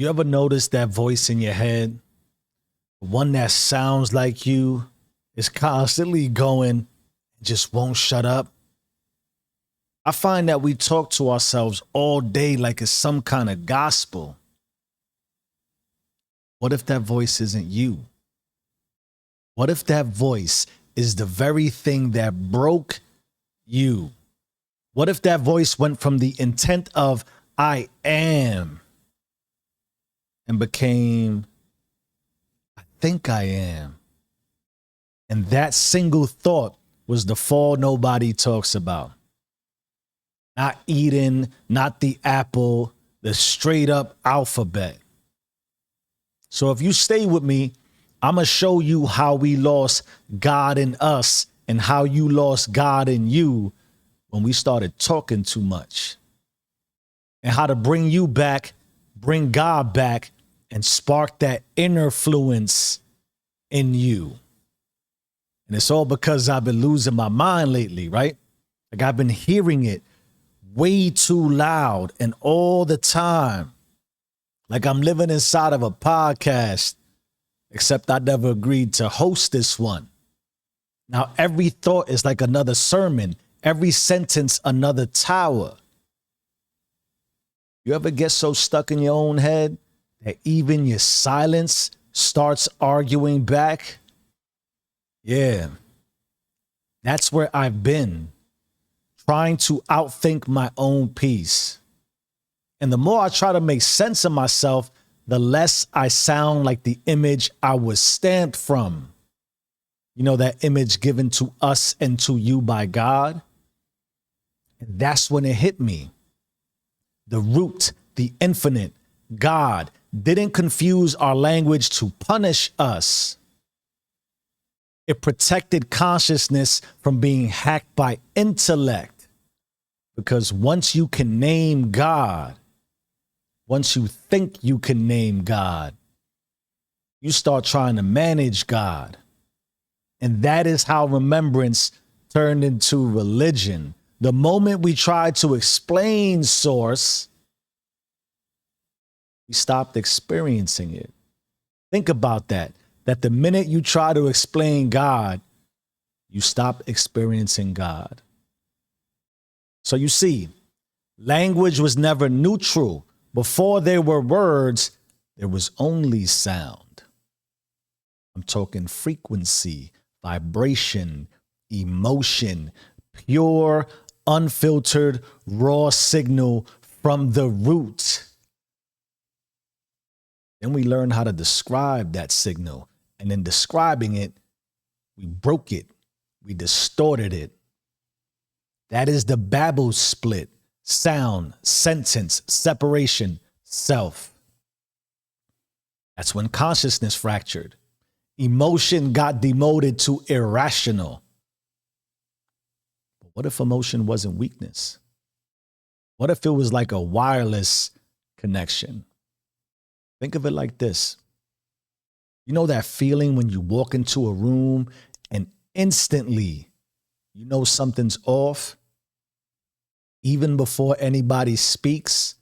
You ever notice that voice in your head? One that sounds like you is constantly going, just won't shut up. I find that we talk to ourselves all day like it's some kind of gospel. What if that voice isn't you? What if that voice is the very thing that broke you? What if that voice went from the intent of I am and became I think I am? And that single thought was the fall nobody talks about. Not Eden, not the apple, the straight up alphabet. So if you stay with me, I'm going to show you how we lost God in us and how you lost God in you when we started talking too much. And how to bring you back, bring God back, and spark that inner fluence in you. And it's all because I've been losing my mind lately, right? Like I've been hearing it way too loud and all the time. Like I'm living inside of a podcast, except I never agreed to host this one. Now, every thought is like another sermon. Every sentence, another tower. You ever get so stuck in your own head that even your silence starts arguing back? Yeah, that's where I've been, trying to outthink my own peace. And the more I try to make sense of myself, the less I sound like the image I was stamped from. You know, that image given to us and to you by God. And that's when it hit me. The root, the infinite, God, didn't confuse our language to punish us. It protected consciousness from being hacked by intellect. Because once you can name God, once you think you can name God, you start trying to manage God. And that is how remembrance turned into religion. The moment we tried to explain source, we stopped experiencing it. Think about that. That the minute you try to explain God, you stop experiencing God. So you see, language was never neutral. Before there were words, there was only sound. I'm talking frequency, vibration, emotion, pure, unfiltered, raw signal from the root. Then we learn how to describe that signal. And in describing it, we broke it. We distorted it. That is the Babel split. Sound, sentence, separation, self. That's when consciousness fractured. Emotion got demoted to irrational. But what if emotion wasn't weakness? What if it was like a wireless connection? Think of it like this. You know that feeling when you walk into a room and instantly you know something's off? Even before anybody speaks?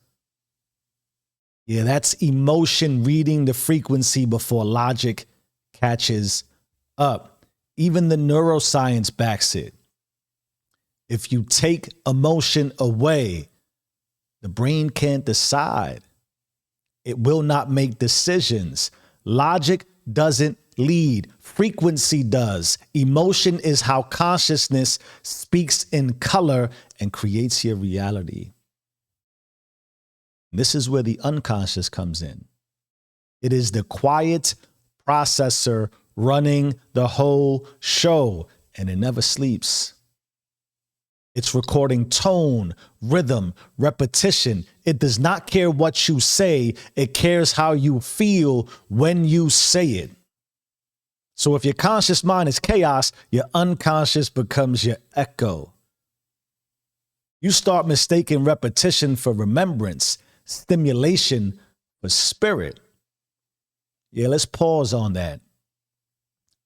Yeah, that's emotion reading the frequency before logic catches up. Even the neuroscience backs it. If you take emotion away, the brain can't decide. It will not make decisions. Logic doesn't lead. Frequency does. Emotion is how consciousness speaks in color and creates your reality. This is where the unconscious comes in. It is the quiet processor running the whole show, and it never sleeps. It's recording tone, rhythm, repetition. It does not care what you say. It cares how you feel when you say it. So if your conscious mind is chaos, your unconscious becomes your echo. You start mistaking repetition for remembrance, stimulation for spirit. Yeah, let's pause on that.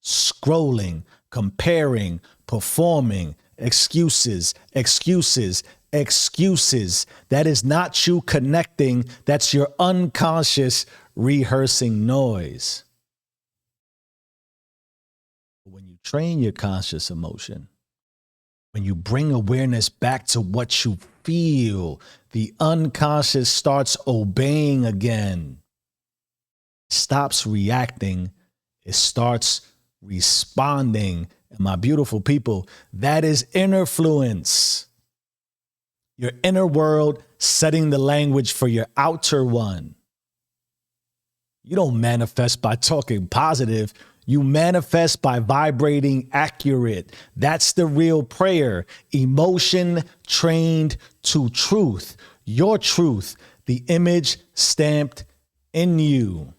Scrolling, comparing, performing, Excuses, excuses, excuses. That is not you connecting. That's your unconscious rehearsing noise. When you train your conscious emotion, when you bring awareness back to what you feel, the unconscious starts obeying again. Stops reacting. It starts responding. And my beautiful people, that is INNERFLUENCE. Your inner world setting the language for your outer one. You don't manifest by talking positive. You manifest by vibrating accurate. That's the real prayer. Emotion trained to truth. Your truth, the image stamped in you.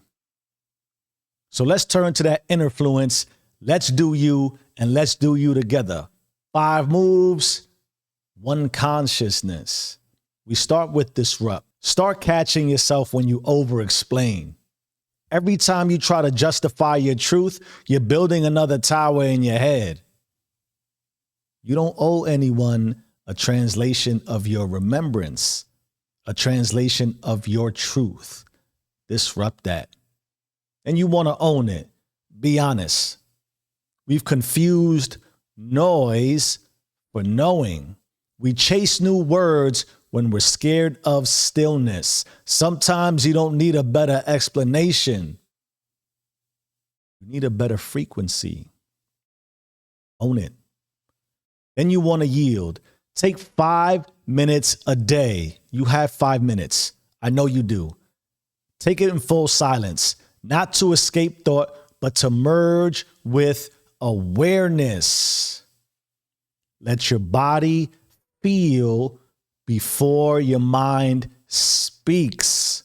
So let's turn to that INNERFLUENCE. Let's do you, and let's do you together. 5 moves, 1 consciousness. We start with disrupt. Start catching yourself when you over-explain. Every time you try to justify your truth, you're building another tower in your head. You don't owe anyone a translation of your remembrance, a translation of your truth. Disrupt that. And you want to own it. Be honest. We've confused noise for knowing. We chase new words when we're scared of stillness. Sometimes you don't need a better explanation. You need a better frequency. Own it. Then you want to yield. Take 5 minutes a day. You have 5 minutes. I know you do. Take it in full silence, not to escape thought, but to merge with awareness. Let your body feel before your mind speaks.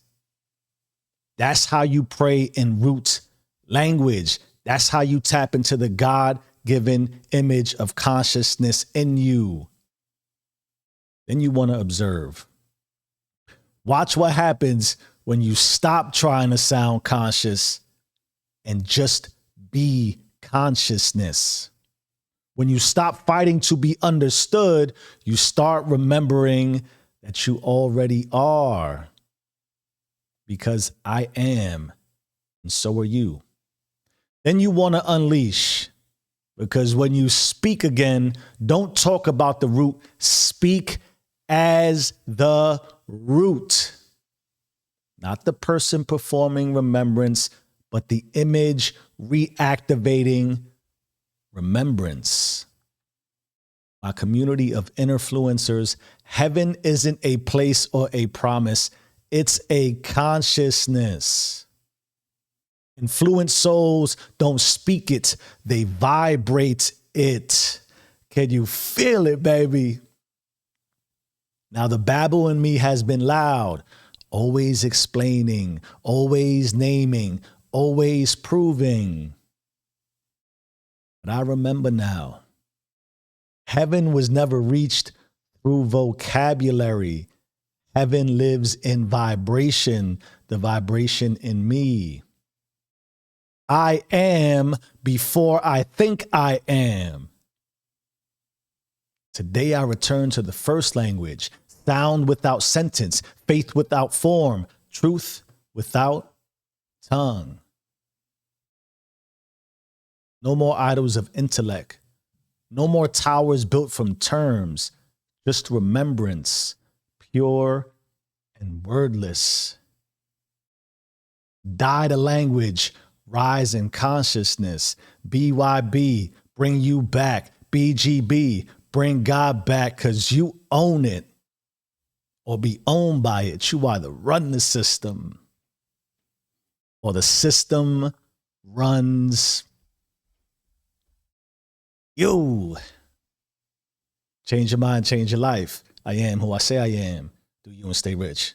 That's how you pray in root language. That's how you tap into the God-given image of consciousness in you. Then you want to observe. Watch what happens when you stop trying to sound conscious and just be consciousness. When you stop fighting to be understood, you start remembering that you already are. Because I am, and so are you. Then you want to unleash. Because when you speak again, don't talk about the root. Speak as the root. Not the person performing remembrance, but the image reactivating remembrance. My community of INNERFLUENCERS, heaven isn't a place or a promise. It's a consciousness. Influenced souls don't speak it. They vibrate it. Can you feel it, baby? Now the Babel in me has been loud, always explaining, always naming, always proving. But I remember now, heaven was never reached through vocabulary. Heaven lives in vibration, the vibration in me. I am before I think I am. Today I return to the first language, sound without sentence, faith without form, truth without tongue. No more idols of intellect. No more towers built from terms, just remembrance, pure and wordless. Die to language, rise in consciousness. BYB, bring you back. BGB, bring God back because you own it or be owned by it. You either run the system or the system runs you. Change your mind, change your life. I am who I say I am. Do you and stay rich.